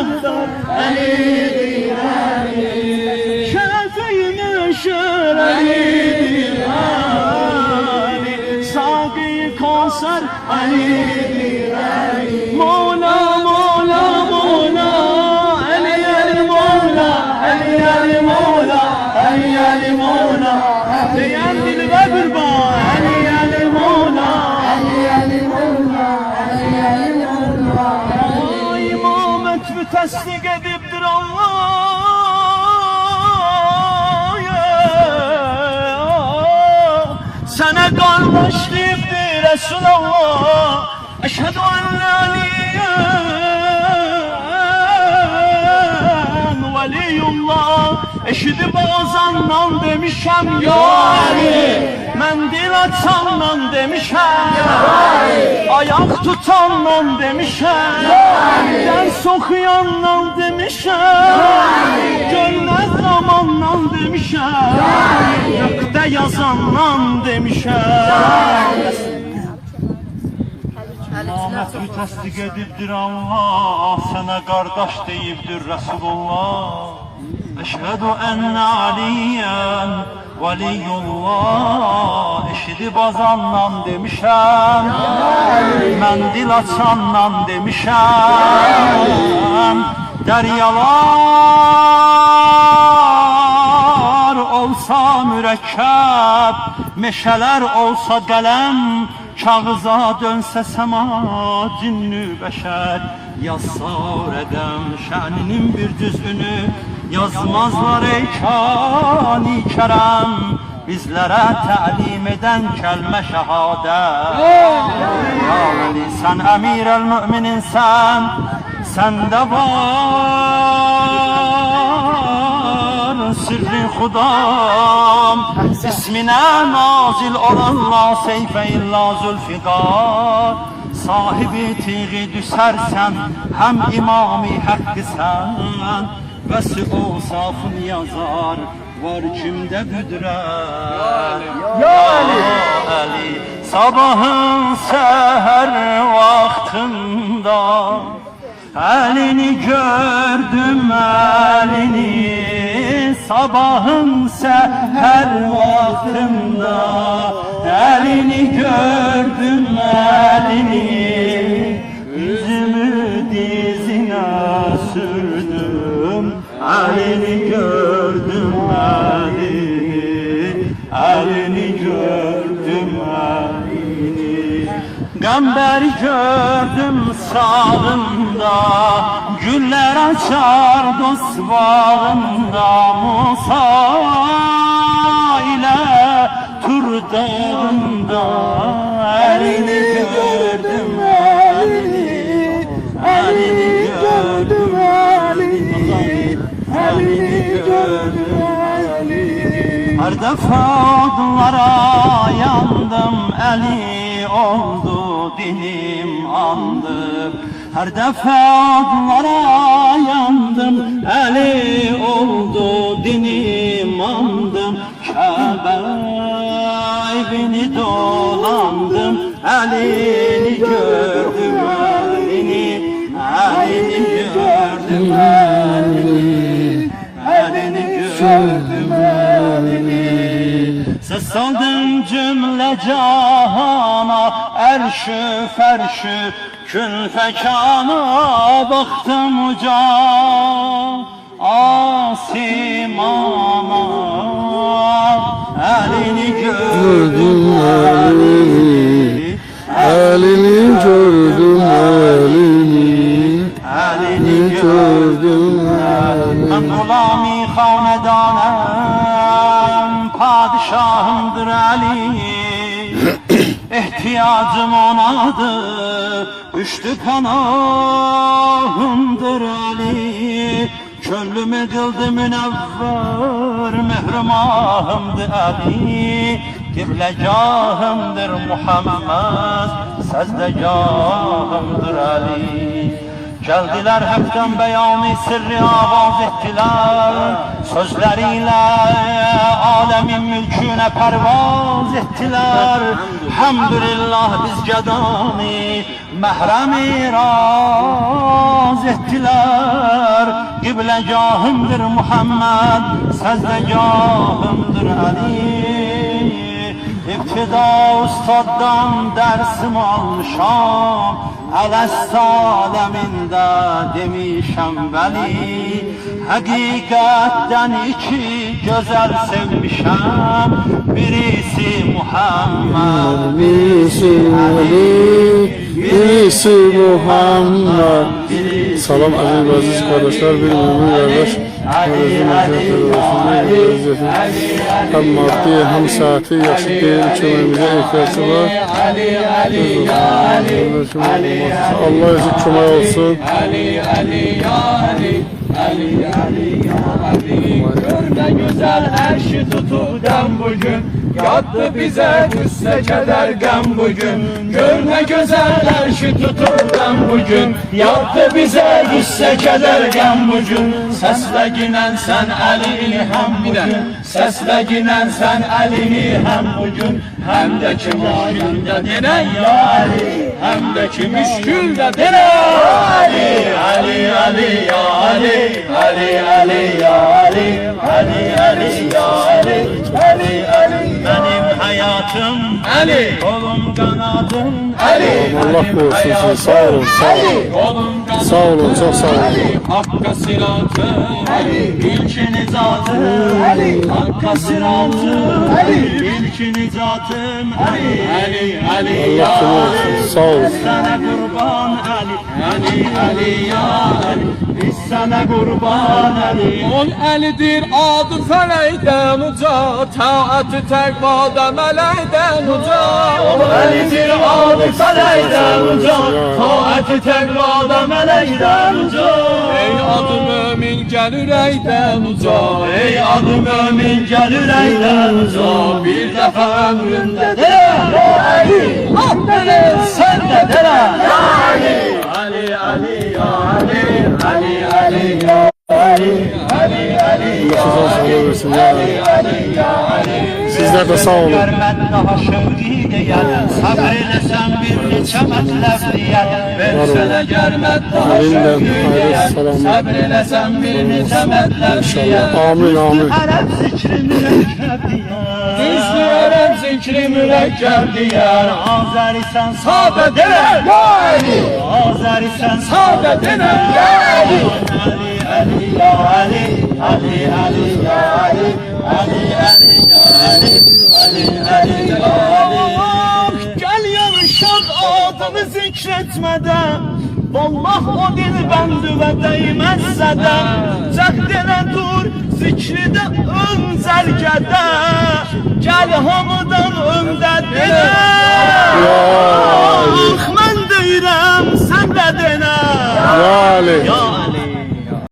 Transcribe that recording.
Muhtar Ali'dir Ali, Şefi meşer Ali'dir Ali, Saki Kavser Ali'dir Ali, Mola Mola Mola Ali Ali Mola Ali Ali Mola Ali Ali Mola diyen dilime kurban Ali Ali Mola Ali Ali Mola Ali Ali Mola İmamet mütesdik ediptir Allah sana kardeşliktir Resulallah Eşhedü en la Veliyullah eşidip ağzandan demişem ya Ali, mendil açandan demişem ya Ali, ayak tutandan demişem ya Ali, ders okuyandan demişem ya Ali, gönlez zamandan demişem ya Ali, gökte yazandan demişem ya Ali. İmamet'i təsdiq edibdir Allah, sənə qardaş deyibdir Resulullah. Əşhədü ənə aliyyən veliyullah, eşidib azandan demişəm, məndil açandan demişəm, dəryalar olsa mürəkkəb, meşələr olsa qələm, kağıza dönsə səma, cinnü bəşər yazsar edəm şəninin bir cüzünü, yazmazlar ey kani kərəm, bizlərə təlim edən kəlmə şəhadət. Ya Veli, sən əmir-əl mümininsən, səndə var sirri xudam, isminə nazil olanla seyfə illa zülfiqar, sahibi tiği düşərsən, həm imami həqqsən, bəs osafın yazar, var kimdə qüdrət. Ya Ali, sabahın səhər vaxtında əlini gördüm əlini, sabahın səhər vaxtında əlini gördüm əlini, üzümü dizinə sürdüm, əlini gördüm əlini, əlini gördüm əlini, qəmbər gördüm sağında, güller açar dost bağında, Musa ile Tur dağında, elini gördüm elini, elini gördüm elini, elini gördüm elini. Her defa odlara yandım, eli oldu dilim andım. Her defa odlara yandım, eli oldu dinim andım. Kabe evini dolandım, elini gördüm elini, elini gördüm elini, elini gördüm elini. Ses saldım cümle cahana, erşü ferşü kün fekana, baktım uca asimana, elini gördüm elini, elini gördüm elini, elini gördüm elini. Ben gulami hanedanım, padişahımdır Ali, ihtiyacım onadır, üçtü panahımdır Ali, könlüm edildi münevver, mehrimahımdır Ali, kiblegahımdır Muhammed, sezdegahımdır Ali. Geldiler haktan beyanı sırrı avaz ettiler. Sözleriyle alemin mülküne pervaz ettiler. Hamdülillah biz gedani mehremi raz ettiler. Kıblegahımdır Muhammed, sezdegahımdır Ali. İptida ustaddan dersimi almışam, Elest aleminde demişem veli. Hakikatten iki güzel sevmişem, birisi Muhammed, birisi Ali, birisi Muhammed. Salam aziz kardeşler, bir mümin kardeş. Hem maddi hem saati yaxşı deyil köməyimizə ehtiyacı var. Allah özü kömək olsun. Görme güzel erşi tutudan bugün, yattı bize üste keder gam bugün. Görme güzel erşi tutudan bugün, yattı bize üste keder gam bugün. Sesle ginen sen elini hem bugün, sesle ginen sen elini hem bugün. Hem de ki müşkülde denen ya Ali, hem de ki müşkülde denen Ali. Ali Ali ya Ali, Ali Ali ya Ali, Ali Ali ya Ali, Ali Ali. benim hayatım Ali, kolum kanadım Ali, Allah korusun sizi, sağ olun, sağ olun. Sağ olun, çok sağ olun. Hakka siratı Ali, İlki nizatım Hakka sıratım İlki nizatım Ali Ali Allah kömək olsun, sağ olun. Sana kurban Ali Ali ya Ali Biz sana kurban Ali on elidir adı feleyden uca, taatı tekvada meleyden uca. Alidir adı feleyden uca Taati tekvada melekten uca Ey adı mümin gel üreyden uca, Ey adı mümin gel üreyden uca bir defa ömründe de Ali sen de dere Ali Ali Ali ya Ali Ali Ali ya Ali Ali Ali ya Allah sizden versin ya. Sizler de sağ olun. Görmed daha şevki diyen Sabrelesen bir neçe metlef diyen Versene görmed daha Elinden şevki hayırlı diyen selamlar. Sabrelesen bir neçe metlef diyen İnşallah. Amin, amin. Arap zikri mürekkep diyen Düzlüyorum zikri mürekkep diyen Azeri sen Sade denen Azeri sen Sade denen Ali Ali ya Ali Ali Ali ya Ali Ali Ali ya Ali Ali Ali ya Ali Gel yarışak adını zikretmeden, vallah o dil bendü ve değmezse de, cehdine dur zikride ön zergede, gel hamıdan önde dene. Ah ben deyirəm sen de dene. Ya Ali. Ya